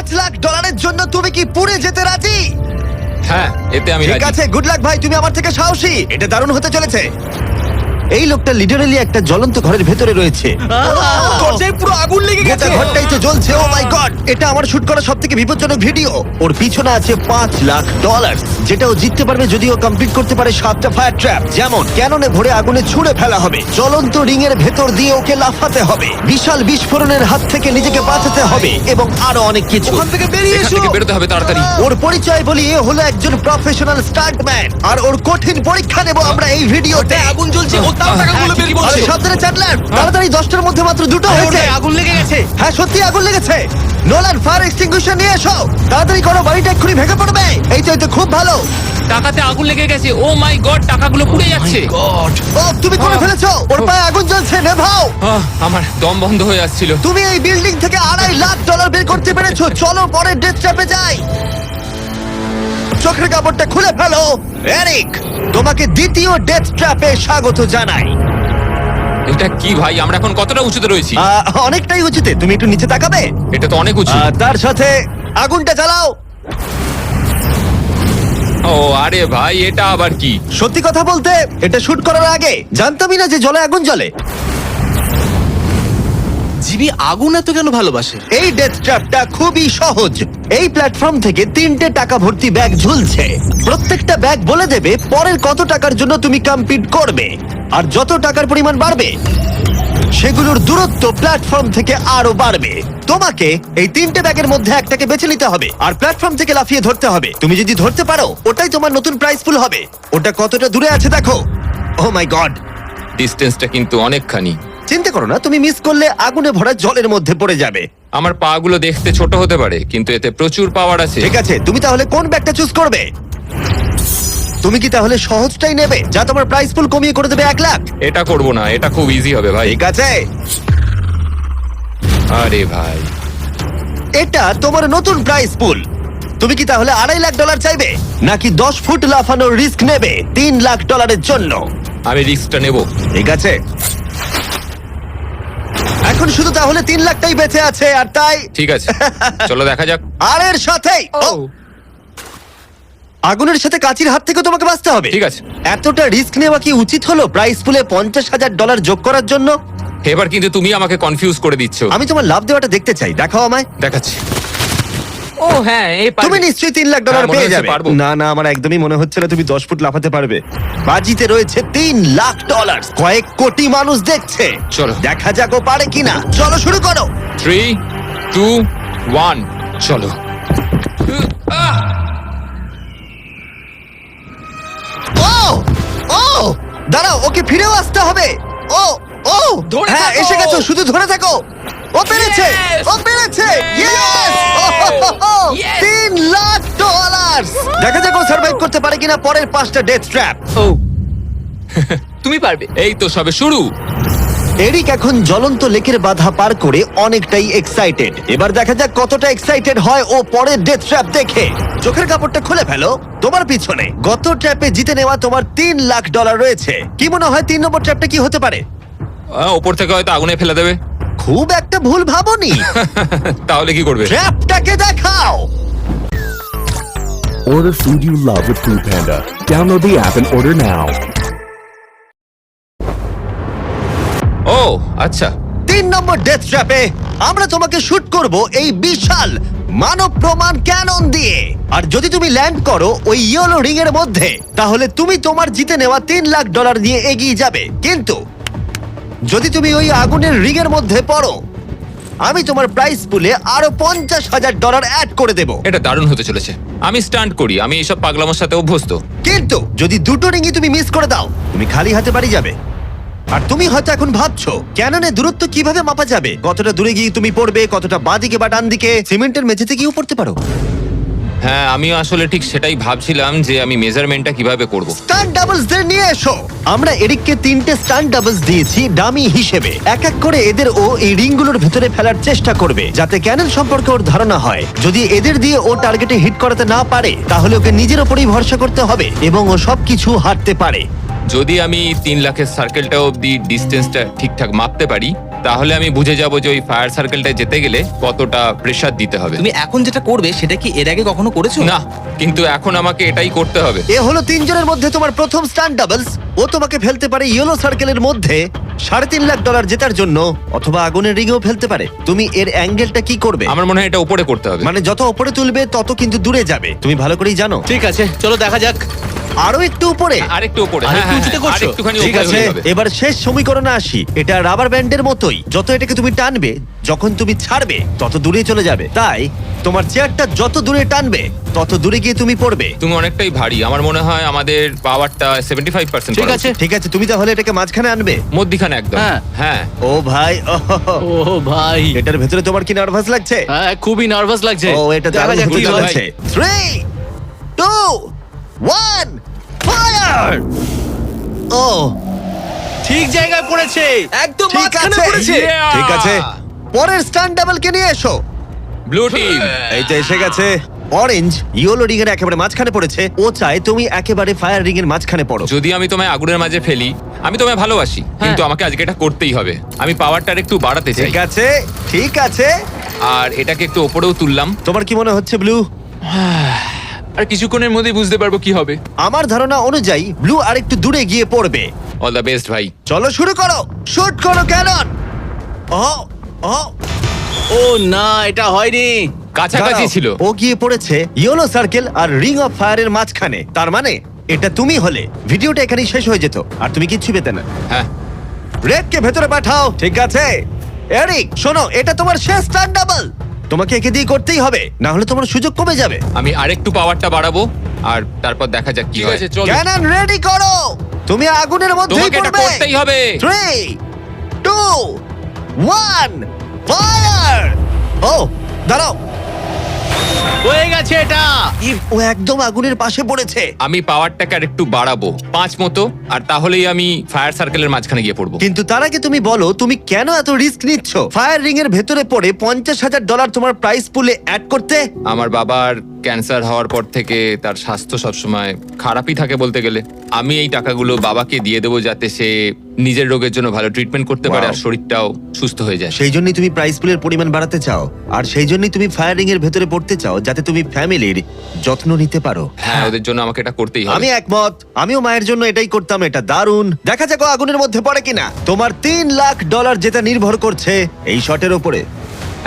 $5,00,000 জন্য তুমি কি পুড়ে যেতে রাজি? হ্যাঁ, এতে আমি ঠিক রাজি। আছে, গুড লাক ভাই, তুমি আমার থেকে সাহসী। এটা দারুণ হতে চলেছে। এই লোকটা লিটারালি একটা জ্বলন্ত ঘরের ভেতরে রয়েছে। দরজায় পুরো আগুন লেগে গোটা গেছে। ঘরটাই তো জ্বলছে। ও মাই গড, এটা আমার শুট করা সবথেকে বিপজ্জনক ভিডিও। ওর পিছনে আছে $5,00,000, যেটা ও জিততে পারবে যদি ও কমপ্লিট করতে পারে 7টা ফায়ার ট্র্যাপ। যেমন ক্যাননে ভরে আগুনে ছুঁড়ে ফেলা হবে, জ্বলন্ত রিং এর ভেতর দিয়ে ওকে লাফাতে হবে, বিশাল বিস্ফোরণের হাত থেকে নিজেকে বাঁচাতে হবে এবং আরো অনেক কিছু। ওখান থেকে বেরিয়ে এখান এসো। থেকে বেরোতে হবে তাড়াতাড়ি। ওর পরিচয় বলি, এ হলো একজন প্রফেশনাল স্টান্টম্যান, আর ওর কঠিন পরীক্ষা নেব আমরা এই ভিডিওতে। আগুন জ্বলছে, ও তাও টাকাগুলো বের আরে করছে। সাবধানে চ্যাটলার, তাড়াতাড়ি 10টার মধ্যে মাত্র 2টো হয়েছে। ওটায় আগুন লেগে গেছে। হ্যাঁ সত্যি আগুন লেগেছে। নোলান, ফায়ার এক্সটিংগুইশার নিয়ে এসো, তাড়াতাড়ি করো, বাড়িটা এক্ষুনি ভেঙে পড়বে। এই তো খুব ভালো। টাকাতে আগুন লেগে গেছে। ও মাই গড, টাকাগুলো পুড়ে যাচ্ছে। গড। ও তুমি করে ফেলেছো, ওর পায়ে আগুন জ্বলছে, নেভাও। আমার দম বন্ধ হয়ে আসছিল। তুমি এই বিল্ডিং থেকে $2.5 বের করতে পেরেছো। চলো পরের ডেথ ট্র্যাপে যাই। চোখের কাপড়টা খুলে ফেলো। এরিক, তোমাকে দ্বিতীয় ডেথ ট্র্যাপে স্বাগত জানাই। এটা কি ভাই, আমরা এখন কতটা উঁচুতে রয়েছি? অনেকটাই উঁচুতে, তুমি একটু নিচে তাকাবে। এটা তো অনেক উঁচু। তার সাথে আগুনটা জ্বালাও। ও আরে ভাই, এটা আবার কি? সত্যি কথা বলতে, এটা শুট করার আগে জানতামই না যে জলে আগুন জ্বলে। জিবি আগুন এত কেন ভালোবাসে? এই ডেথ ট্র্যাপটা খুবই সহজ। এই প্ল্যাটফর্ম থেকে 3টে টাকা ভর্তি ব্যাগ ঝুলছে। প্রত্যেকটা ব্যাগ বলে দেবে পরের কত টাকার জন্য তুমি কমপ্লিট করবে, আর যত টাকার পরিমাণ বাড়বে সেগুলোর দূরত্ব প্ল্যাটফর্ম থেকে আরো বাড়বে। তোমাকে এই 3টে ব্যাগের মধ্যে একটাকে বেছে নিতে হবে আর প্ল্যাটফর্ম থেকে লাফিয়ে ধরতে হবে। তুমি যদি ধরতে পারো, ওটাই তোমার নতুন প্রাইস পুল হবে। ওটা কতটা দূরে আছে দেখো। ও মাই গড, ডিস্টেন্সটা কিন্তু অনেকখানি। চিন্তা করো না, তুমি মিস করলে আগুনে ভরা জলের মধ্যে পড়ে যাবে। আমার পা গুলো দেখতে ছোট হতে পারে, কিন্তু এতে প্রচুর পাওয়ার আছে। ঠিক আছে, তুমি তাহলে কোন ব্যাগটা চুজ করবে? তুমি কি তাহলে সহজটাই নেবে, যা তোমার প্রাইস পুল কমিয়ে করে দেবে 1,00,000? এটা করব না, এটা খুব ইজি হবে ভাই। ঠিক আছে, আরে ভাই, এটা তোমার নতুন প্রাইস পুল। তুমি কি তাহলে $2.5 চাইবে, নাকি 10 ফুট লাফানোর রিস্ক নেবে $3,00,000 জন্য? আমি রিস্কটা নেব। ঠিক আছে, এখন শুধু তাহলে 3,00,000টাই বেঁচে আছে, আর তাই ঠিক আছে, চলো দেখা যাক। আর এর সাথেই আগুনের সাথে কাচির হাত থেকে তোমাকে বাঁচতে হবে। ঠিক আছে। এতটা রিস্ক নেওয়া কি উচিত হলো প্রাইস পুলে $50,000 যোগ করার জন্য? এবার কিন্তু তুমি আমাকে কনফিউজ করে দিচ্ছ। আমি তোমার লাভ দেওয়াটা দেখতে চাই, দেখাও আমায়। দেখাচ্ছি। ও হ্যাঁ, এই তুমি নিশ্চয়ই $3,00,000 হ্যাঁ, মনে পেয়ে হচ্ছে যাবে। পারবো। না না, আমার একদমই মনে হচ্ছে না তুমি 10 ফুট লাফাতে পারবে। বাজিতে রয়েছে $3,00,000, কয়েক কোটি মানুষ দেখছে। চলো। দেখা যাক ও পারে কিনা। চলো শুরু করো। 3, 2, 1, চলো। ও ও দাঁড়াও, ওকে ফিরেও আসতে হবে। ও ও ধরে হ্যাঁ, থাকো। এসে গেছো, শুধু ধরে থাকো। ও পেরেছে, Yes! ও পেরেছে। ইয়েস! Yes! $3,00,000। দেখা যাক ও সার্ভাইভ করতে পারে কিনা পরের 5টা ডেথ ট্র্যাপ। ও তুমি পারবে। এই তো সবে শুরু। এরিক এখন জ্বলন্ত লেকের বাধা পার করে অনেকটাই এক্সাইটেড। এবার দেখা যাক কতটা এক্সাইটেড হয় ও পরের ডেথ ট্র্যাপ দেখে। চোখের কাপড়টা খুলে ফেলো। তোমার পিছনে গত ট্র্যাপে জিতে নেওয়া তোমার $3,00,000 রয়েছে। কি মনে হয় 3 নম্বর ট্র্যাপটা কি হতে পারে? ওপর থেকে হয়তো আগুনে ফেলে দেবে। খুব একটা ভুল ভাবনি। তাহলে কি করবে? ট্র্যাপটাকে দেখাও। Order food you love with Food Panda. Download the app and order now. ও আচ্ছা, 3 নম্বর ডেথ ট্র্যাপে আমরা তোমাকে শুট করব এই বিশাল মানব প্রমাণ ক্যানন দিয়ে। আর যদি তুমি ল্যান্ড করো ওই ইয়েলো রিং এর মধ্যে, তাহলে তুমি তোমার জিতে নেওয়া $3,00,000 নিয়ে এগিয়ে যাবে। কিন্তু যদি তুমি ওই আগুনের রিং এর মধ্যে পড়ো, আমি তোমার প্রাইস পুলে আরো $50,000 অ্যাড করে দেব। এটা দারুণ হতে চলেছে। আমি স্টান্ট করি, আমি এইসব পাগলামোর সাথে অভ্যস্ত। কিন্তু যদি দুটো রিংই তুমি মিস করে দাও, তুমি খালি হাতে বাড়ি যাবে। আর তুমি হয়তো এখন ভাবছো, ক্যাননে দূরত্ব কিভাবে মাপা যাবে? কতটা দূরে গিয়ে তুমি পড়বে, কতটা বাঁদিকে বা ডান দিকে? সিমেন্টের মেঝেতে গিয়েও পড়তে পারো। হ্যাঁ, আমিও আসলে ঠিক সেটাই ভাবছিলাম যে আমি মেজারমেন্টটা কিভাবে করব। স্টান্ট ডাবলস দের নিয়ে এসো। আমরা এরিককে 3টে স্টান্ট ডাবলস দিয়েছি ডামি হিসেবে। এক এক করে এদের ও এই রিংগুলোর ভেতরে ফেলার চেষ্টা করবে, যাতে ক্যানন সম্পর্কে ওর ধারণা হয়। যদি এদের দিয়ে ও টার্গেটে হিট করাতে না পারে, তাহলে ওকে নিজের ওপরেই ভরসা করতে হবে এবং ও সবকিছু হারতে পারে। যদি আমি 3 লাখের সার্কেলটা অবধি ডিস্টেন্সটা ঠিকঠাক মাপতে পারি, তাহলে আমি বুঝে যাব যে ওই ফায়ার সার্কেলটা যেতে গেলে কতটা প্রেসার দিতে হবে। তুমি এখন যেটা করবে সেটা কি এর আগে কখনো করেছো? না, কিন্তু এখন আমাকে এটাই করতে হবে। এ হলো তিনজনের মধ্যে তোমার প্রথম স্টান্ট ডাবলস। ও তোমাকে ফেলতে পারে ইয়েলো সার্কেলের মধ্যে $3.5 লাখ জেতার জন্য, অথবা আগুনের রিংও ফেলতে পারে। তুমি এর অ্যাঙ্গেলটা কি করবে? আমার মনে হয় এটা উপরে করতে হবে। মানে যত উপরে তুলবে তত কিন্তু দূরে যাবে, তুমি ভালো করেই জানো। ঠিক আছে, চলো দেখা যাক। আরো একটু উপরে। আরেকটু উপরে। আরেকটু হ্যাঁ, হ্যাঁ, উঁচুতে করছো? আরেকটুখানি ঠিক উপরে আছে, হলেই হবে। এবার শেষ সমীকরণে আসি। এটা রাবার ব্যান্ডের মতোই, যত এটাকে তুমি টানবে, যখন তুমি ছাড়বে তত দূরে চলে যাবে। তাই তোমার চেয়ারটা যত দূরে টানবে তত দূরে গিয়ে তুমি পড়বে। তুমি অনেকটাই ভারী, আমার মনে হয় আমাদের পাওয়ারটা 75%। ঠিক আছে। ঠিক আছে, তুমি তাহলে এটাকে মাঝখানে আনবে। মধ্যিখানে একদম। হ্যাঁ। হ্যাঁ। ও ভাই, ও ভাই, এটার ভেতরে তোমার কি নার্ভাস লাগছে? হ্যাঁ খুবই নার্ভাস লাগছে। ও, এটা দেখা দারুণ যাক কি হতে হয়। চলেছে। 3, 2, 1, ফায়ার! ও, ঠিক জায়গায় পড়েছে, একদম ঠিক মাঝখানে আছে। পড়েছে। Yeah! ঠিক আছে, পরের স্টান্ট ডাবলকে নিয়ে এসো। Blue team. এই তো এসে গেছে। অরেঞ্জ ইয়েলো রিং এর একেবারে মাঝখানে পড়েছে। ও চায় তুমি একেবারে ফায়ার রিং এর মাঝখানে পড়ো। যদি আমি তোমায় আগুনের মাঝে ফেলি, আমি তোমায় ভালোবাসি, কিন্তু আমাকে আজকে এটা করতেই হবে। আমি পাওয়ারটা একটু বাড়াতে চাই, ঠিক আছে, ঠিক আছে। আর এটাকে একটু ওপরেও তুললাম। তোমার কি মনে হচ্ছে ব্লু? আর কিছুক্ষণের মধ্যেই বুঝতে পারবো কি হবে। আমার ধারণা অনুযায়ী ব্লু আর একটু দূরে গিয়ে পড়বে। অল দ্য বেস্ট ভাই। চলো শুরু করো, শুট করো ক্যানন। ও, ও, ও না, এটা হয়নি। কাছাকাছি দাঁড়াও। ছিল। ও গিয়ে পড়েছে ইয়েলো সার্কেল আর রিং অফ ফায়ারের মাঝখানে। তার মানে এটা তুমি হলে ভিডিওটা এখানেই শেষ হয়ে যেত আর তুমি কিচ্ছু পেতে না। হ্যাঁ। রেডকে ভেতরে পাঠাও। ঠিক আছে এরিক, শোনো, এটা তোমার শেষ স্টান্ট ডাবল। তোমাকে একে দিয়ে করতেই হবে, না হলে তোমার সুযোগ কমে যাবে। আমি আরেকটু পাওয়ারটা বাড়াবো, আর তারপর দেখা যাক কি ঠিক হয়। আছে, চলো। ক্যানন রেডি করো। তুমি আগুনের মধ্যেই তোমাকে এটা পড়বে। করতেই হবে। 3, 2, 1, ফায়ার! ও, দাঁড়াও। হয়ে গেছে এটা। ও একদম আগুনের পাশে পড়েছে। আমি পাওয়ারটাকে আর একটু বাড়াবো 5 মতো, আর তাহলেই আমি ফায়ার সার্কেলের মাঝখানে গিয়ে পড়বো। কিন্তু তার আগে তুমি বলো, তুমি কেন এত রিস্ক নিচ্ছ ফায়ার রিং এর ভেতরে পড়ে $50,000 তোমার প্রাইস পুলে অ্যাড করতে? আমার বাবার ক্যান্সার হওয়ার পর থেকে তার স্বাস্থ্য সবসময় খারাপই থাকে বলতে গেলে। আমি এই টাকাগুলো বাবাকে দিয়ে দেবো, যাতে সে নিজের রোগের জন্য ভালো ট্রিটমেন্ট করতে পারে Wow. আর শরীরটাও সুস্থ হয়ে যায়। সেই জন্যই তুমি প্রাইস পুলের পরিমাণ বাড়াতে চাও, আর সেই জন্যই তুমি ফায়ার রিং এর ভেতরে পড়তে চাও, যাতে তুমি ফ্যামিলির যত্ন নিতে পারো। হ্যাঁ, ওদের জন্য আমাকে এটা করতেই হবে। আমি একমত, আমিও মায়ের জন্য এটাই করতাম। এটা দারুণ। দেখা যাক ও আগুনের মধ্যে পড়ে কিনা। তোমার $3 লাখ যেটা নির্ভর করছে এই শটের উপরে।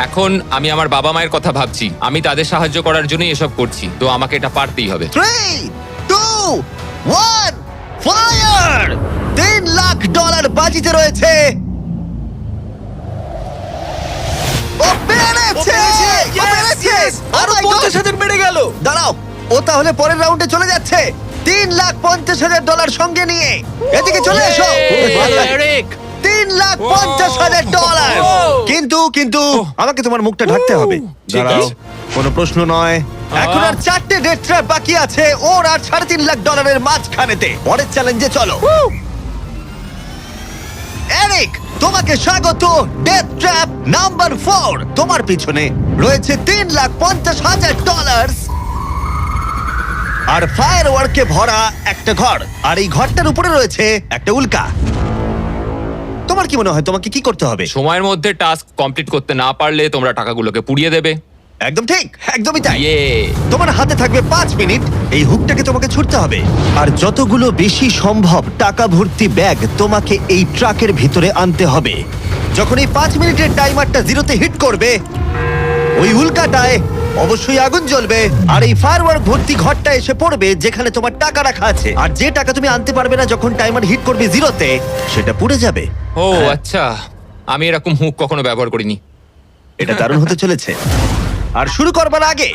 এখন আমি আমার বাবা মায়ের কথা ভাবছি, আমি তাদের সাহায্য করার জন্যই এসব করছি, তো আমাকে এটা পারতেই হবে। 3, 2, 1, ফায়ার! $3 লাখ বাজিতে রয়েছে। ও পেরেছে! ও পেরেছে! আরো Oh my God! 50,000 বেড়ে গেল। দাঁড়াও, ও তাহলে পরের রাউন্ডে চলে যাচ্ছে $3,50,000 সঙ্গে নিয়ে। এদিকে চলে এসো। ভালো এরিক। $3,50,000। কিন্তু আমাকে তোমার মুখটা ঢাকতে হবে। ঠিক দাঁড়াও, আছে। কোনো প্রশ্ন নয়। এখন আর 4টে ডেথ ট্র্যাপ বাকি আছে, ওর আর $3.5 লাখ মাঝখানেতে। পরের চ্যালেঞ্জে চলো। এরিক, তোমাকে স্বাগত ডেথ ট্র্যাপ নাম্বার 4। তোমার পিছনে রয়েছে $3,50,000 আর ফায়ার ওয়ার্কে ভরা একটা ঘর, আর এই ঘরটার উপরে রয়েছে একটা উল্কা। তোমার কি মনে হয় তোমাকে কি করতে হবে? সময়ের মধ্যে টাস্ক কমপ্লিট করতে না পারলে তোমরা টাকাগুলোকে পুড়িয়ে দেবে। একদম ঠিক, একদমই তাই। ইয়ে। তোমার হাতে থাকবে 5 মিনিট। এই হুকটাকে তোমাকে ছুটতে হবে, আর যতগুলো বেশি সম্ভব টাকা ভর্তি ব্যাগ তোমাকে এই ট্রাকের ভিতরে আনতে হবে। যখন এই 5 মিনিটের টাইমারটা 0-তে হিট করবে, ওই উল্কাটায় অবশ্যই আগুন জ্বলবে, আর এই ফায়ারওয়ার্ক ভর্তি ঘরটা এসে পড়বে যেখানে তোমার টাকা রাখা আছে। আর যে টাকা তুমি আনতে পারবে না যখন টাইমার হিট করবে 0-তে, সেটা পুড়ে যাবে। ও আচ্ছা, আমি এরকম হুক কখনো ব্যবহার করিনি। এটা দারুণ হতে চলেছে। আর শুরু করবার আগে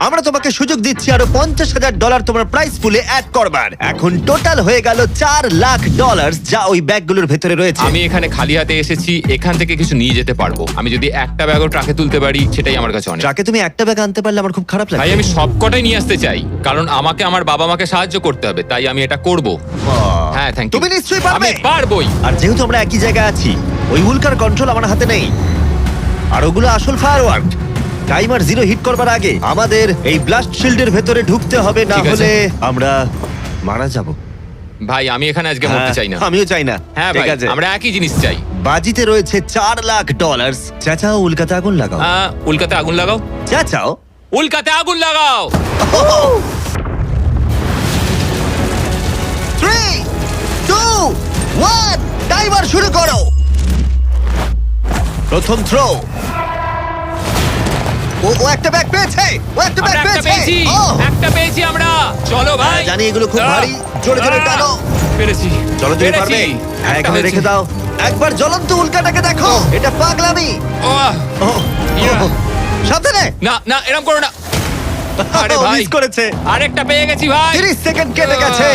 আমরা তোমাকে সুযোগ দিচ্ছি আরো $50,000 তোমার প্রাইস পুলে অ্যাড করবার। এখন টোটাল হয়ে গেল $4,00,000, যা ওই ব্যাগগুলোর ভেতরে রয়েছে। আমি এখানে খালি হাতে এসেছি, এখান থেকে কিছু নিয়ে যেতে পারবো। আমি যদি একটা ব্যাগও ট্রাকে তুলতে পারি, সেটাই আমার কাছে অনেক। ট্রাকে তুমি একটা ব্যাগ আনতে পারলে আমার খুব খারাপ ভাই, লাগে। আমি সবকটাই নিয়ে আসতে চাই, কারণ আমাকে আমার বাবা মাকে সাহায্য করতে হবে, তাই আমি এটা করব। হ্যাঁ, থ্যাংক ইউ। তুমি নিশ্চয়ই পারবে। আমি পারবোই। আর যেহেতু আমরা একই জায়গায় আছি, ওই উল্কার কন্ট্রোল আমার হাতে নেই, আর ওগুলো আসল ফায়ারওয়ার্ক। টাইমার 0 হিট করবার আগে আমাদের এই ব্লাস্ট শিল্ডের ভেতরে ঢুকতে হবে, না ঠিক আছে। হলে আমরা মারা যাব। ভাই, আমি এখানে আজকে মরতে চাই না। আমিও চাই না। হ্যাঁ ঠিক ভাই, আছে, আমরা একই জিনিস চাই। বাজিতে রয়েছে $4,00,000। চাচাও উল্কাতে আগুন লাগাও। উল্কাতে আগুন লাগাও, চাচাও। উল্কাতে আগুন লাগাও। 3, 2, 1, টাইমার শুরু করো। প্রথম থ্রো। ও একটা ব্যাগ পেয়েছে, ও একটা ব্যাগ আমরা একটা পেয়েছে। পেয়েছি, ও, একটা পেয়েছি আমরা। চলো ভাই, জানি এগুলো খুব ভারী, জোরে জোরে টানো। পেরেছি, চলো তুমি পেরেছি। পারবে। হ্যাঁ, একটা এখানে হয়েছে। রেখে দাও। একবার জ্বলন্ত উল্কাটাকে দেখো, এটা পাগলামি। ওহ, ও, ইয়া। সাবধানে। না না, এরকম করো না। আরে ভাই, মিস করেছে। আরেকটা পেয়ে গেছি ভাই। 30 সেকেন্ড কেটে গেছে।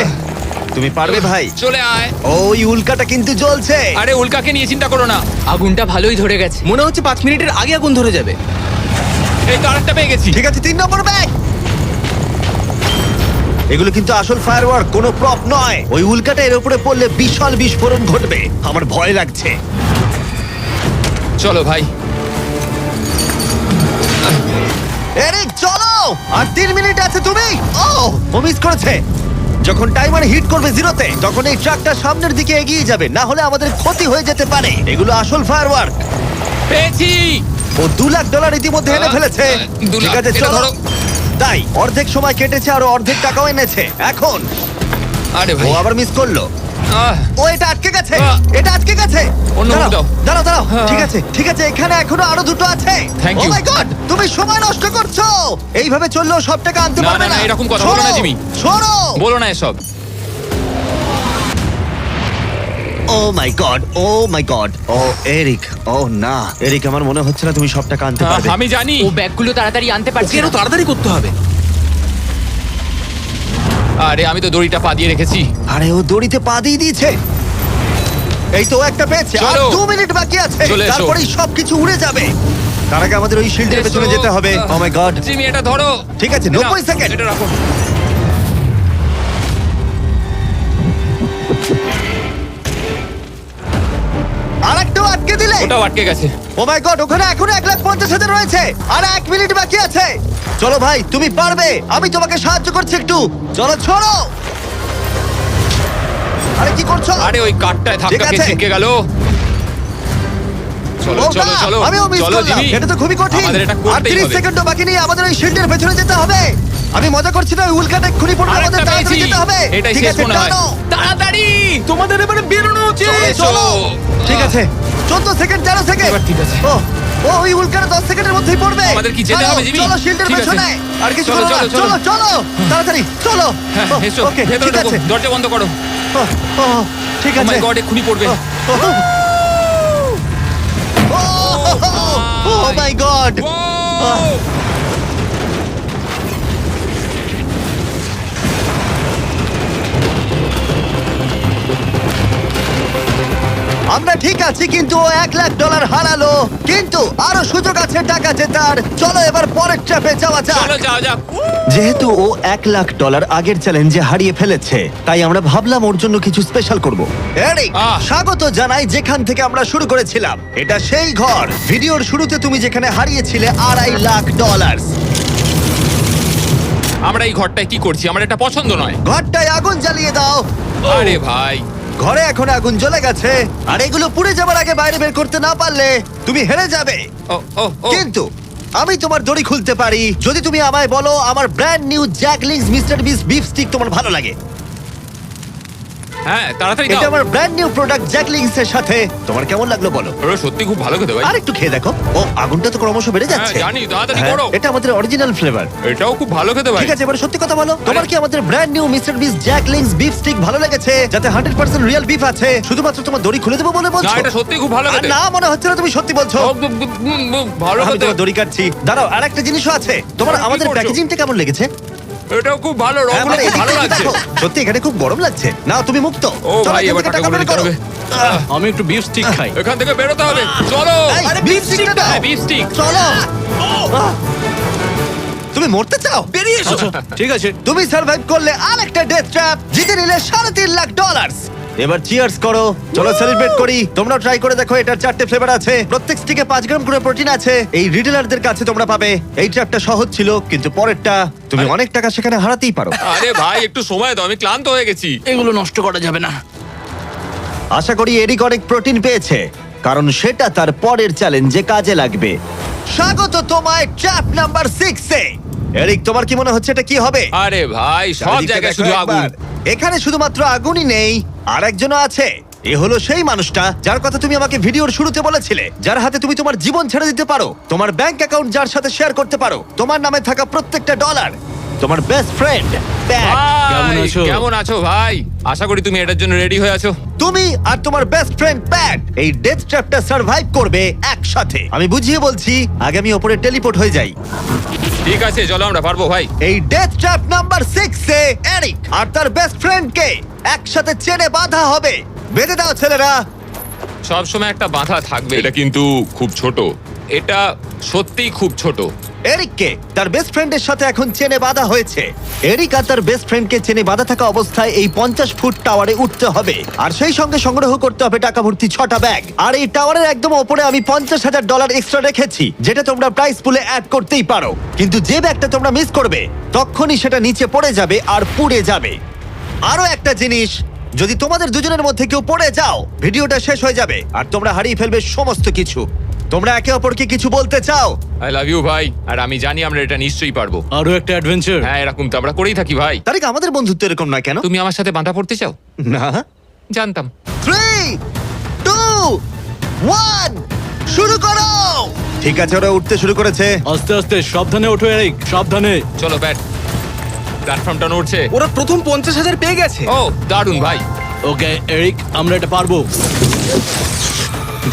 তুমি পারবে ভাই। চলে আয়। ওই উল্কাটা কিন্তু জ্বলছে। আরে উল্কাকে নিয়ে চিন্তা করো না। আগুনটা ভালোই ধরে গেছে। মনে হচ্ছে 5 মিনিটের আগে আগুন ধরে যাবে। এই তো আরেকটা পেয়ে গেছি। ঠিক আছে, 3 নম্বর ব্যাগ। এগুলো কিন্তু আসল ফায়ারওয়ার্ক, কোনো প্রপ নয়। ওই উল্কাটা এর উপরে পড়লে বিশাল বিস্ফোরণ ঘটবে। আমার ভয় লাগছে। চলো ভাই। এরিক চলো, আর 3 মিনিট আছে। তুমি ও মিস করেছে। যখন টাইমার হিট করবে জিরোতে, তখন এই ট্রাকটা সামনের দিকে এগিয়ে যাবে, না হলে আমাদের ক্ষতি হয়ে যেতে পারে। এগুলো আসল ফায়ারওয়ার্ক। পেয়েছি। ও $2,00,000 ইতিমধ্যে এনে ফেলেছে। 2 ঠিক লাখ, আছে এটা চলো। ধরো। তাই অর্ধেক সময় কেটেছে আর অর্ধেক টাকাও এনেছে। এখন আরে ও ভাই, আবার মিস করলো। ও এটা আটকে গেছে, এটা আটকে গেছে। অন্য মুখ দাও। দাঁড়াও দাঁড়াও। হ্যাঁ। ঠিক আছে ঠিক আছে, এখানে এখনো আরো দুটো আছে। Thank ও you. মাই গড, তুমি সময় নষ্ট করছো। এইভাবে চললেও সব টাকা আনতে না, পারবে না, না। না, এরকম কথা বলো না, জিমি। শোনো। বলো না এসব। ও মাই গড, ও মাই গড। ও এরিক, ও না এরিক, আমার মনে হচ্ছে না তুমি সব টাকা আনতে পারবে। আমি জানি। ও ব্যাগগুলো তাড়াতাড়ি আনতে পারছি ওকে না। আরো তাড়াতাড়ি করতে হবে। আরে আমি তো দড়িটা পা দিয়ে রেখেছি। আরে ও দড়িতে পা দিয়ে দিয়েছে। এই তো ও একটা পেয়েছে। আর চলো। 2 মিনিট বাকি আছে, চলে এসো। তারপরেই সবকিছু উড়ে যাবে। তার আগে আমাদের ওই শিল্ডের পেছনে যেতে হবে। ও মাই গড। জিমি এটা ধরো। ঠিক আছে, 90 সেকেন্ড। এটা রাখো। আরেকটাও আটকে দিলে। ওটাও আটকে গেছে। ও মাই গড, ওখানে এখনো 1,50,000 রয়েছে। আর 1 মিনিট বাকি আছে। চলো ভাই, তুমি পারবে। আমি তোমাকে সাহায্য করছি একটু। চলো ছোড়ো। আরে কি করছো? আরে ওই কাঠটায় ঠিক ধাক্কা আছে। খেয়ে ছিটকে গেল। চলো ও চলো না, চলো। আমিও মিস চলো করলাম। জিমি। এটা তো খুবই কঠিন। আমাদের এটা আর করতেই 30 হবে। সেকেন্ডও বাকি নেই, আমাদের ওই শিল্ডের পেছনে যেতে হবে। আমি মজা করছি না, ওই উল্কাটা এক্ষুনি পড়বে, আরেকটা আমাদের তাড়াতাড়ি পেয়েছি। যেতে হবে। এটাই ঠিক শেষ আছে, মনে হয়। টানো। তাড়াতাড়ি তোমাদের এবারে বেরোনো উচিত। চলো। ঠিক আছে, 14 সেকেন্ড, 13 সেকেন্ড। এবার ঠিক আছে। ও ও ওই উল্কাটা 10 সেকেন্ডের মধ্যেই পড়বে। আমাদের কি যেতে চলো, হবে, জিমি? চলো শিল্ডের ঠিক আছে। পেছনে। আর কিছু চলো, করো না। চলো, চলো চলো তাড়াতাড়ি চলো। হ্যাঁ, ও, এসো ওকে, ভেতরে ঠিক ঢোকো। আছে। দরজা বন্ধ করো। ও, ও, ঠিক ও আছে। মাই গড, এক্ষুনি পড়বে। ও মাই গড। Wow! আমরা ঠিক আছি, কিন্তু ও $1,00,000 হারালো। কিন্তু আরো সুযোগ আছে টাকা জেতার। চলো এবার পরের ট্র্যাপে যাওয়া যাক। চলো যাও যাক। যেহেতু ও $1,00,000 আগের চ্যালেঞ্জে হারিয়ে ফেলেছে, তাই আমরা ভাবলাম ওর জন্য কিছু স্পেশাল করব। এরিক, স্বাগত জানাই যেখান থেকে আমরা শুরু করেছিলাম। এটা সেই ঘর, ভিডিওর শুরুতে তুমি যেখানে হারিয়েছিলে $2.5 লাখ। আমরা এই ঘরটায় কি করছি? আমার এটা পছন্দ নয়। ঘরটায় আগুন জ্বালিয়ে দাও। আরে ভাই, ঘরে এখন আগুন জ্বলে গেছে, আর এগুলো পুড়ে যাবার আগে বাইরে বের করতে না পারলে তুমি হেরে যাবে। ও ও ও কিন্তু আমি তোমার দড়ি খুলতে পারি যদি তুমি আমায় বলো আমার ব্র্যান্ড নিউ জ্যাকলিংস মিস্টার বিস বিফ স্টিক তোমার ভালো লাগে। হ্যাঁ, তাড়াতাড়ি এটা দাও। আমার ব্র্যান্ড নিউ প্রোডাক্ট জ্যাকলিংস এর সাথে। তোমার কেমন লাগলো বলো? ওরা সত্যি খুব ভালো খেতে ভাই। আর একটু খেয়ে দেখো। ও আগুনটা তো ক্রমশ বেড়ে যাচ্ছে। হ্যাঁ, জানি, তাড়াতাড়ি হ্যাঁ, করো। এটা আমাদের অরিজিনাল ফ্লেভার। এটাও খুব ভালো খেতে ভাই। ঠিক আছে, এবার সত্যি কথা বলো, তোমার কি আমাদের ব্র্যান্ড নিউ মিস্টার বিস জ্যাকলিংস বিফ স্টিক ভালো লেগেছে, যাতে 100% রিয়েল বিফ আছে? শুধুমাত্র তোমার দড়ি খুলে দেবো বলে না, বলছো? এটা সত্যি খুব ভালো আর খেতে। না, মনে হচ্ছে না তুমি সত্যি বলছো। ভালো আমি খেতে। তোমার দড়ি কাটছি। দাঁড়াও, আর একটা জিনিসও আছে। তোমার আরে, কি আমাদের করছো? প্যাকেজিংটা কেমন লেগেছে? এটাও খুব ভালো, হ্যাঁ, রংগুলো মানে খুব ভালো এদিকটা লাগছে। দেখো। সত্যি এখানে খুব গরম লাগছে। না, তুমি মুক্ত। ও চলো, ভাই, এখান এবার থেকে টাকাগুলো বের নিতে করো। হবে। আমি একটু বিফ স্টিক খাই। এখান থেকে বেরোতে হবে। চলো। এই, আরে, beef beef stick টা stick দাও। হ্যাঁ, beef stick। চলো। আহ, তুমি মরতে চাও? বেরিয়ে এসো। ঠিক আছে। তুমি সার্ভাইভ করলে আরেকটা ডেথ ট্র্যাপ, জিতে নিলে $3.5 লাখ। এবার চিয়ার্স করো, চলো সেলিব্রেট করি। তোমরা ট্রাই করে দেখো, এটার 4টে ফ্লেভার আছে, প্রত্যেক স্টিকে 5 গ্রাম করে প্রোটিন আছে। এই রিটেলারদের কাছে তোমরা পাবে। এই ট্র্যাপটা সহজ ছিল, কিন্তু পরেরটা তুমি অনেক টাকা সেখানে হারাতেই পারো। আরে ভাই, একটু সময় দাও, আমি ক্লান্ত হয়ে গেছি। এগুলো নষ্ট করা যাবে না। আশা করি এরিক অনেক প্রোটিন পেয়েছে। কারণ সেটা তার পরের চ্যালেঞ্জে কাজে লাগবে। স্বাগত তোমায় ট্র্যাপ নাম্বার 6 এ। এরিক, তোমার কি মনে হচ্ছে এটা কি হবে? আরে ভাই সব চারিদিকে জায়গায় দেখো শুধু আগুন। একবার। এখানে শুধুমাত্র আগুনই নেই, আর একজনও আছে। এ হলো সেই মানুষটা যার কথা তুমি আমাকে ভিডিওর শুরুতে বলেছিলে, যার হাতে তুমি তোমার জীবন ছেড়ে দিতে পারো, তোমার ব্যাংক অ্যাকাউন্ট যার সাথে শেয়ার করতে পারো, তোমার নামে থাকা প্রত্যেকটা ডলার। তোমার বেস্ট ফ্রেন্ড প্যাট। কেমন ভাই, আছো? কেমন আছো ভাই? আশা করি তুমি এটার জন্য রেডি হয়ে আছো। তুমি আর তোমার বেস্ট ফ্রেন্ড প্যাট এই ডেথ ট্র্যাপটা সার্ভাইভ করবে একসাথে। আমি বুঝিয়ে বলছি, আগে আমি ওপরে টেলিপোর্ট হয়ে যাই। ঠিক আছে চলো, আমরা পারবো ভাই। এই ডেথ ট্র্যাপ নাম্বার 6 এ এরিক আর তার বেস্ট ফ্রেন্ডকে একসাথে চেনে বাঁধা হবে। বেঁধে দাও ছেলেরা। সব সময় একটা বাধা থাকবে। এটা কিন্তু খুব ছোট। এটা সত্যিই খুব ছোট। এরিককে তার বেস্ট ফ্রেন্ডের সাথে এখন চেনে বাঁধা হয়েছে। এরিক আর তার বেস্ট ফ্রেন্ডকে চেনে বাঁধা থাকা অবস্থায় এই 50 ফুট টাওয়ারে উঠতে হবে, আর সেই সঙ্গে সংগ্রহ করতে হবে টাকা ভর্তি 6টা ব্যাগ। আর এই টাওয়ারের একদম ওপরে আমি $50,000 এক্সট্রা রেখেছি, যেটা তোমরা প্রাইস পুলে অ্যাড করতেই পারো। কিন্তু যে ব্যাগটা তোমরা মিস করবে তখনই সেটা নিচে পড়ে যাবে আর পুড়ে যাবে। আরো একটা জিনিস, যদি তোমাদের দুজনের মধ্যে কেউ পড়ে যাও, ভিডিওটা শেষ হয়ে যাবে আর তোমরা হারিয়ে ফেলবে সমস্ত কিছু। তোমরা একে অপরকে কিছু বলতে চাও? আই লাভ ইউ ভাই, আর আমি জানি আমরা এটা নিশ্চয়ই পারবো। আরো একটা অ্যাডভেঞ্চার। হ্যাঁ, এরকম তো আমরা করেই থাকি ভাই। তারিক, আমাদের বন্ধুত্ব এরকম নয় কেন? তুমি আমার সাথে বাঁধা পড়তে চাও? না। জানতাম। 3, 2, 1, শুরু করো। ঠিক আছে, ওরা উঠতে শুরু করেছে। আস্তে আস্তে, সাবধানে ওঠো এরিক, সাবধানে। চলো ব্যাট, প্ল্যাটফর্মটা নড়ছে। ওরা প্রথম 50,000 পেয়ে গেছে। ও দারুণ ভাই। ওকে এরিক, আমরা এটা পারবো।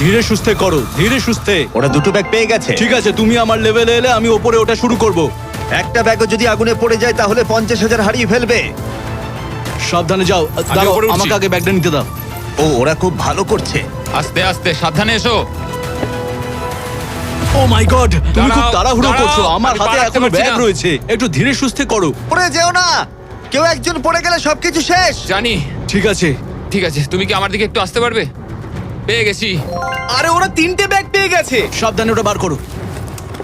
ধীরে সুস্থে করো, ধীরে সুস্থে। ওরা দুটো ব্যাগ পেয়ে গেছে। ঠিক আছে, তুমি আমার লেভেলে এলে আমি ওপরে ওটা শুরু করব। একটা ব্যাগও যদি আগুনে পড়ে যায় তাহলে 50,000 হারিয়ে ফেলবে। সাবধানে যাও। দাঁড়াও, উপরে উঠছি। আমাকে আগে ব্যাগটা নিতে দাও। ও, ওরা খুব ভালো করছে। আস্তে আস্তে, সাবধানে এসো। ও মাই গড, তুমি খুব দাঁড়াও, তাড়াহুড়ো দাঁড়াও, করছো। আমার আমি হাতে পা রাখতে এখনো পারছি ব্যাগ না। রয়েছে, একটু ধীরে সুস্থে করো। পড়ে যেও না, কেউ একজন পড়ে গেলে সবকিছু শেষ। জানি। ঠিক আছে। ঠিক আছে, তুমি কি আমার দিকে একটু আসতে পারবে? পেয়ে গেছি। আরে ওরা 3টে ব্যাগ পেয়ে গেছে। সাবধানে ওটা বার করো।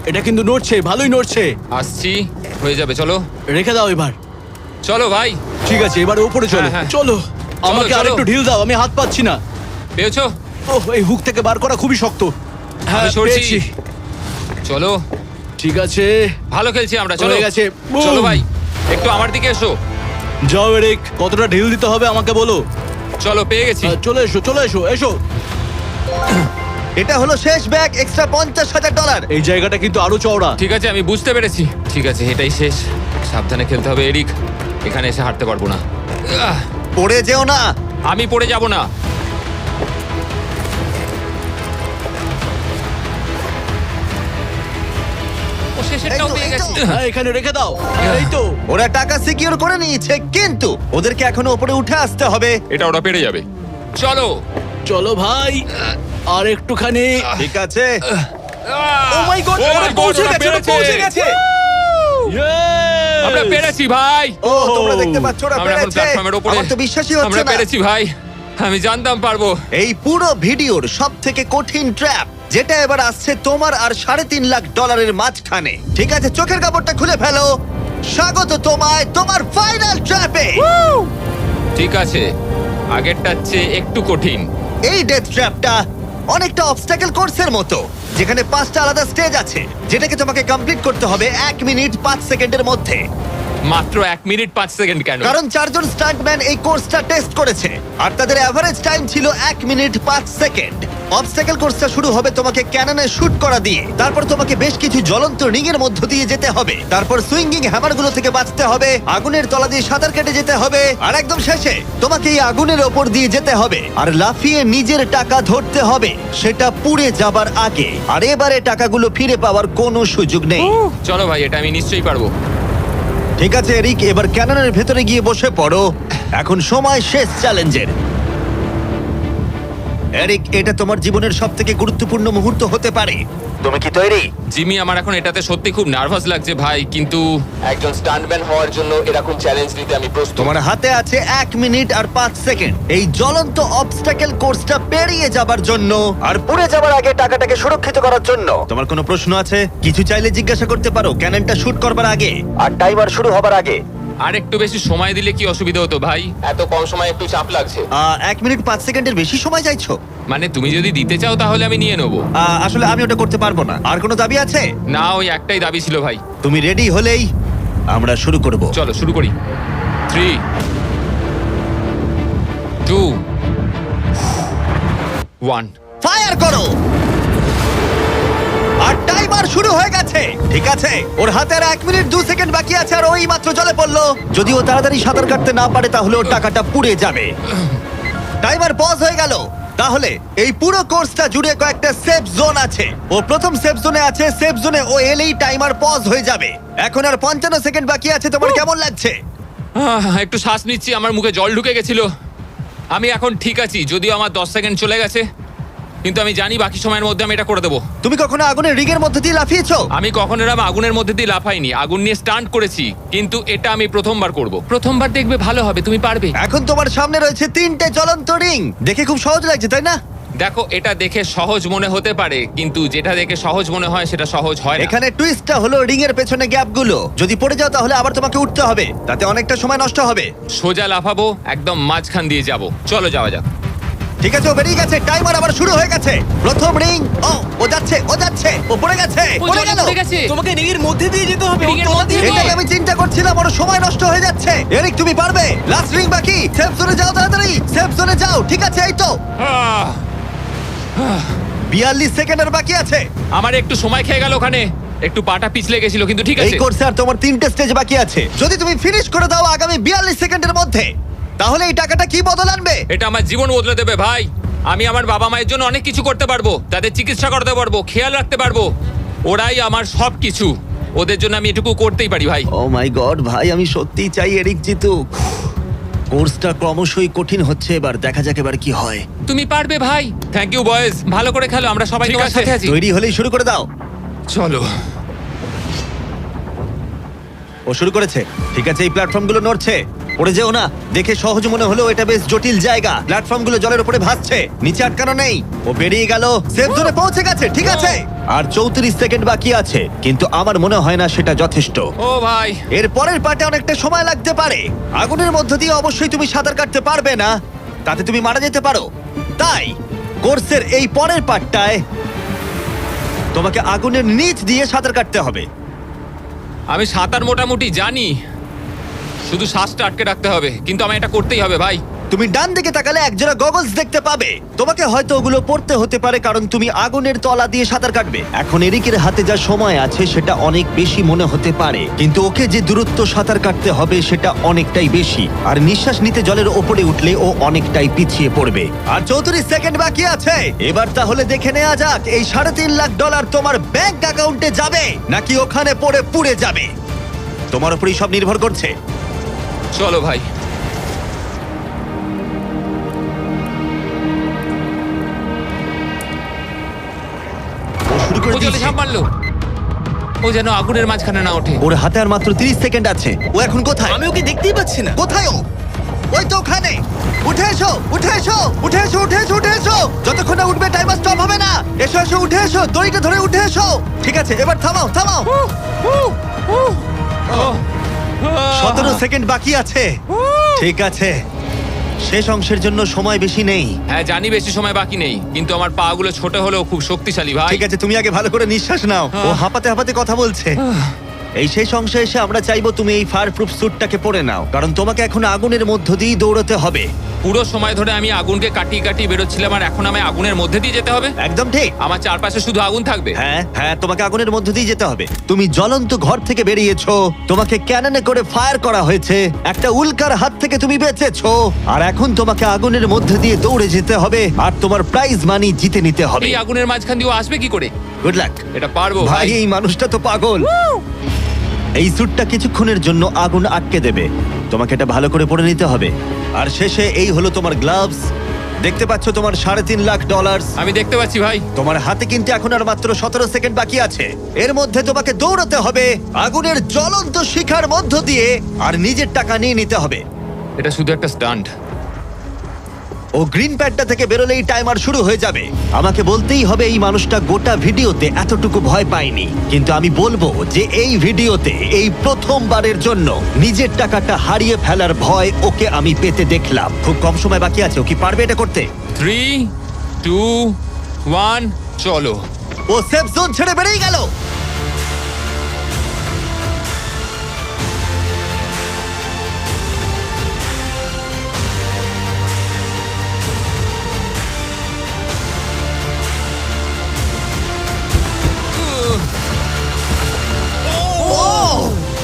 এটা কিন্তু নড়ছে, ভালোই নড়ছে। আসছি, হয়ে যাবে। চলো রেখে দাও এবার। চলো ভাই। ঠিক আছে, এবারে উপরে চলো। হ্যাঁ, হ্যাঁ। চলো, আমাকে চলো। আরেকটু ঢিল দাও, আমি হাত পাচ্ছি না। পেয়েছো? ওহ, এই হুক থেকে বার করা খুবই শক্ত। হ্যাঁ, আমি সরছি। পেয়েছি। চলো, ঠিক আছে, ভালো খেলছি আমরা। চলো, হয়ে গেছে। চলো বুম। ভাই, একটু আমার দিকে এসো। যাও এরিক, কতটা ঢিল দিতে হবে আমাকে বলো। চলো, পেয়ে গেছি। চলে এসো, চলে এসো, এসো। এটা হলো শেষ ব্যাগ, এক্সট্রা $50,000। এই জায়গাটা কিন্তু আরো চওড়া। ঠিক আছে, আমি বুঝতে পেরেছি। ঠিক আছে, এটাই শেষ। সাবধানে খেলতে হবে এরিক, এখানে এসে হারতে পারবো না। আহ, পড়ে যেও না। আমি পড়ে যাব না। ও, শেষেরটাও পেয়ে গেছি। হ্যাঁ, এখানে রেখে দাও। এই তো। ওরা টাকা সিকিউর করে নিয়েছে, কিন্তু ওদেরকে এখনো উপরে উঠে আসতে হবে। এটা ওরা পেরে যাবে। চলো। চলো ভাই, আর একটুখানি। ঠিক আছে। ও মাই গড, Oh my ওরা God, পৌঁছে ওরা গেছে, ওরা পেরেছে। পৌঁছে গেছে। Yes! আমরা পেরেছি ভাই। ও, তোমরা দেখতে পাচ্ছ ওরা আমরা এখন পেরেছে। প্ল্যাটফর্মের উপরে। আমার তো বিশ্বাসই হচ্ছে আমরা না। পেরেছি ভাই, আমি জানতাম পারবো। এই পুরো ভিডিওর সবথেকে কঠিন ট্র্যাপ, যেটা এবার আসছে তোমার আর $3.5 লাখ মাঝখানে। ঠিক আছে, চোখের কাপড়টা খুলে ফেলো। স্বাগত তোমায় তোমার ফাইনাল ট্র্যাপে। ঠিক আছে, আগেরটার চেয়ে একটু কঠিন। এই ডেথ ট্র্যাপটা অনেকটা অবস্টাকেল কোর্সের মতো, যেখানে 5টা আলাদা স্টেজ আছে, যেটাকে তোমাকে কমপ্লিট করতে হবে 1 মিনিট 5 সেকেন্ডের মধ্যে। মাত্র 1 মিনিট 5 সেকেন্ড কেন? কারণ 4 জন স্টান্টম্যান এই কোর্সটা টেস্ট করেছে, আর তাদের এভারেজ টাইম ছিল 1 মিনিট 5 সেকেন্ড। অবস্টাকেল কোর্সটা শুরু হবে তোমাকে ক্যাননে শুট করা দিয়ে, তারপর তোমাকে বেশ কিছু জ্বলন্ত রিং এর মধ্য দিয়ে যেতে হবে, তারপর সুইঙ্গিং হ্যামারগুলো থেকে বাঁচতে হবে, আগুনের তলা দিয়ে সাঁতার কেটে যেতে হবে, আর একদম শেষে তোমাকে এই আগুনের ওপর দিয়ে যেতে হবে আর লাফিয়ে নিজের টাকা ধরতে হবে, সেটা পুড়ে যাবার আগে। আর এবারে টাকাগুলো ফিরে পাওয়ার কোনো সুযোগ নেই। চলো ভাই, এটা আমি নিশ্চয়ই পারবো। ঠিক আছে এরিক, এবার ক্যাননের ভেতরে গিয়ে বসে পড়ো। এখন সময় শেষ চ্যালেঞ্জের। এরিক, এটা তোমার জীবনের সবথেকে গুরুত্বপূর্ণ মুহূর্ত হতে পারে। তুমি কি তৈরি? জিমি, আমার এখন এটাতে সত্যি খুব নার্ভাস লাগছে ভাই, কিন্তু একজন স্টান্টম্যান হওয়ার জন্য এরকম চ্যালেঞ্জ নিতে আমি প্রস্তুত। তোমার হাতে আছে 1 মিনিট আর 5 সেকেন্ড এই জ্বলন্ত অবস্টাকেল কোর্সটা পেরিয়ে যাবার জন্য আর পুড়ে যাবার আগে টাকাটাকে সুরক্ষিত করার জন্য। তোমার কোনো প্রশ্ন আছে? কিছু চাইলে জিজ্ঞাসা করতে পারো ক্যাননটা শুট করবার আগে আর টাইমার শুরু হবার আগে। আর একটু বেশি সময় দিলে কি অসুবিধা হতো ভাই? এত কম সময়ে একটু চাপ লাগছে। 1 মিনিট 5 সেকেন্ডের বেশি সময় চাইছো? মানে তুমি যদি দিতে চাও তাহলে আমি নিয়ে নেবো। আসলে আমি ওটা করতে পারবো না। আর কোনো দাবি আছে? না, ওই একটাই দাবি ছিল ভাই। তুমি রেডি হলেই আমরা শুরু করব। চলো শুরু করি। 3 2 1 ফায়ার করো। আর টাইমার শুরু হয়ে গেছে। ঠিক আছে, ওর হাতে আর 1 মিনিট 2 সেকেন্ড বাকি আছে, আর ওই মাত্র জলে পড়লো। যদি ও তাড়াতাড়ি সাঁতার কাটতে না পারে তাহলে ওর টাকাটা পুড়ে যাবে। টাইমার পজ হয়ে গেল। তাহলে এই পুরো কোর্সটা জুড়ে কয়েকটা সেফ জোন আছে। ও প্রথম সেফ জোনে আছে। সেফ জোনে ও এলেই টাইমার পজ হয়ে যাবে। এখন আর 55 সেকেন্ড বাকি আছে। তোমার কেমন লাগছে? একটু শ্বাস নিচ্ছি, আমার মুখে জল ঢুকে গেছিল। আমি এখন ঠিক আছি, যদিও আমার 10 সেকেন্ড চলে গেছে, কিন্তু আমি জানি বাকি সময়ের মধ্যে আমি এটা করে দেবো। তুমি কখনো আগুনের রিগের মধ্যে দিয়ে লাফিয়েছো? আমি কখনো এরকম আগুনের মধ্যে দিয়ে লাফাইনি, আগুন নিয়ে স্টান্ট করেছি, কিন্তু এটা আমি প্রথমবার করব। প্রথমবার দেখবে ভালো হবে, তুমি পারবে। এখন তোমার সামনে রয়েছে 3টে জ্বলন্ত রিং। দেখে খুব সহজ লাগছে, তাই না? দেখো, এটা দেখে সহজ মনে হতে পারে, কিন্তু যেটা দেখে সহজ মনে হয় সেটা সহজ হয় না। এখানে টুইস্টটা হলো রিং এর পেছনে গ্যাপগুলো। যদি পড়ে যাও তাহলে আবার তোমাকে উঠতে হবে, তাতে অনেকটা সময় নষ্ট হবে। সোজা লাফাবো, একদম মাঝখান দিয়ে যাব। চলো যাওয়া যাক। ঠিক আছে, ও বেরিয়ে গেছে। টাইমার আবার শুরু হয়ে গেছে। প্রথম রিং। ও যাচ্ছে, ও পড়ে গেছে। পড়ে গেল। তোমাকে রিংয়ের মধ্যে দিয়ে যেতে হবে। রিংয়ের ও মধ্যে তোমাকে- এটাই আমি চিন্তা করছিলাম, ওর সময় নষ্ট হয়ে যাচ্ছে। এরিক, তুমি পারবে। লাস্ট রিং বাকি। সেফ জোনে যাও, তাড়াতাড়ি সেফ জোনে যাও। ঠিক আছে, এই তো আহ, 42 সেকেন্ডের বাকি আছে। আমার একটু সময় খেয়ে গেল ওখানে, একটু পাটা পিছলে গেছিল, কিন্তু ঠিক এই আছে। কোর্সে আর তোমার 3টে স্টেজ বাকি আছে। যদি তুমি ফিনিশ করে দাও আগামী 42 সেকেন্ডের মধ্যে, তাহলে এই টাকাটা কি বদল আনবে? এটা আমার জীবন বদলে দেবে ভাই। আমি আমার বাবা মায়ের জন্য অনেক কিছু করতে পারবো, তাদের চিকিৎসা করতে পারবো, খেয়াল রাখতে পারবো। ওরাই আমার সব কিছু, ওদের জন্য আমি এটুকু করতেই পারি ভাই। ও মাই গড ভাই, আমি সত্যিই চাই এরিক জিতুক। কোর্সটা ক্রমশই কঠিন হচ্ছে, এবার দেখা যাক এবার কি হয়। তুমি পারবে ভাই। থ্যাংক ইউ বয়েজ, ভালো করে খেলো, আমরা সবাই ঠিক তোমার আছে। সাথে আছি। তৈরি হলেই শুরু করে দাও। চলো। ও শুরু করেছে। ঠিক আছে, এই প্ল্যাটফর্মগুলো নড়ছে, পড়ে যেও না। দেখে সহজ মনে হলেও এটা বেশ জটিল জায়গা। প্ল্যাটফর্মগুলো জলের উপরে ভাসছে, নিচে আটকানো নেই। ও বেরিয়ে গেল, সেফ জোনে পৌঁছে গেছে। ঠিক আছে, আর 34 সেকেন্ড বাকি আছে, কিন্তু আমার মনে হয় না সেটা যথেষ্ট। ও ভাই, এর পরের পার্টে অনেকটা সময় লাগতে পারে। আগুনের মধ্য দিয়ে অবশ্যই তুমি সাঁতার কাটতে পারবে না, তাতে তুমি মারা যেতে পারো। তাই কোর্সের এই পরের পার্টটায় তোমাকে আগুনের নিচ দিয়ে সাঁতার কাটতে হবে। আমি সাঁতার মোটামুটি জানি, শুধু শ্বাসটা আটকে রাখতে হবে, কিন্তু আমি এটা করতেই হবে ভাই। তুমি ডান দিকে তাকালে একজোড়া গগলস দেখতে পাবে। তোমাকে হয়তো ওগুলো পড়তে হতে পারে, কারণ তুমি আগুনের তলা দিয়ে সাঁতার কাটবে। এখন এরিকের হাতে যা সময় আছে সেটা অনেক বেশি মনে হতে পারে, কিন্তু ওকে যে দূরত্ব সাঁতার কাটতে হবে সেটা অনেকটাই বেশি। আর নিঃশ্বাস নিতে জলের ওপরে উঠলে ও অনেকটাই পিছিয়ে পড়বে। আর 34 সেকেন্ড বাকি আছে। এবার তাহলে দেখে নেওয়া যাক এই $3.5 লাখ তোমার ব্যাংক অ্যাকাউন্টে যাবে নাকি ওখানে পড়ে পুড়ে যাবে। তোমার উপরই সব নির্ভর করছে। চলো ভাই। ও শুরু করে ও জলে দিয়েছে। ঝাঁপ মারলো, ও যেন আগুনের মাঝখানে না ওঠে। ওর হাতে আর মাত্র 30 সেকেন্ড আছে। ও এখন কোথায়? আমি ওকে দেখতেই পাচ্ছি না। কোথায় ও? ওই তো ওখানে। উঠে এসো, উঠে এসো, উঠে এসো, উঠে এসো, উঠে এসো। যতক্ষণ না উঠবে টাইমার স্টপ হবে না। এসো এসো, উঠে এসো, দড়িটা ধরে উঠে এসো। ঠিক আছে, এবার থামাও, থামাও। 17 সেকেন্ড বাকি আছে। ঠিক আছে, শেষ অংশের জন্য সময় বেশি নেই। হ্যাঁ জানি বেশি সময় বাকি নেই, কিন্তু আমার পা গুলো ছোট হলেও খুব শক্তিশালী ভাই। ঠিক আছে, তুমি আগে ভালো করে নিঃশ্বাস নাও। ও হাঁপাতে হাঁপাতে কথা বলছে। এই শেষ অংশে এসে আমরা চাইবো তুমি এই ফায়ার প্রুফ স্যুটটাকে পরে নাও, কারণ তোমাকে এখন আগুনের মধ্য দিয়েই দৌড়াতে হবে। পুরো সময় ধরে আমি আগুনকে কাটিয়ে কাটিয়ে বেরোচ্ছিলাম, আর এখন আমি আগুনের মধ্যে দিয়ে যেতে হবে। একদম ঠিক। আমার চারপাশে শুধু আগুন থাকবে। হ্যাঁ হ্যাঁ, তোমাকে আগুনের মধ্য দিয়ে যেতে হবে। তুমি জ্বলন্ত ঘর থেকে বেরিয়েছো, তোমাকে ক্যাননে করে ফায়ার করা হয়েছে, একটা উল্কার হাত থেকে তুমি বেঁচেছো, আর এখন তোমাকে আগুনের মধ্য দিয়ে দৌড়ে যেতে হবে, আর তোমার প্রাইজ মানি জিতে নিতে হবে। এই আগুনের মাঝখান দিয়ে ও আসবে কি করে? Good luck. এটা পারবো ভাই, ভাই। এই মানুষটা তো পাগল। এই স্যুটটা কিছুক্ষণের জন্য আগুন আটকে দেবে, তোমাকে এটা ভালো করে পরে নিতে হবে। আর শেষে এই হলো তোমার গ্লাভস। দেখতে পাচ্ছ তোমার $3.5 লাখ। আমি দেখতে পাচ্ছি ভাই। তোমার হাতে কিন্তু এখন আর মাত্র 17 সেকেন্ড বাকি আছে। এর মধ্যে তোমাকে দৌড়াতে হবে আগুনের জ্বলন্ত শিখার মধ্য দিয়ে, আর নিজের টাকা নিয়ে নিতে হবে। এটা শুধু একটা স্টান্ট। ও গ্রিন প্যাডটা থেকে বেরোলেই টাইমার শুরু হয়ে যাবে। আমাকে বলতেই হবে এই মানুষটা গোটা ভিডিওতে এতটুকু ভয় পায়নি, কিন্তু আমি বলবো যে এই ভিডিওতে এই প্রথমবারের জন্য নিজের টাকাটা হারিয়ে ফেলার ভয় ওকে আমি পেতে দেখলাম। খুব কম সময় বাকি আছে, ও কি পারবে এটা করতে? 3 2 1 চলো। ও সেফ জোন ছেড়ে বেরিয়ে গেল।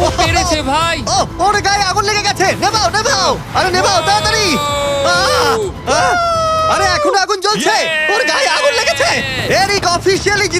ও পেরেছে ভাই। ও ওর গায়ে আগুন লেগে গেছে। নেভাও নেভাও, আরে নেভাও তাড়াতাড়ি। আহ! আহ! আরে এখনো আগুন জ্বলছে। ওর গায়ে আগুন লেগেছে। Eric officially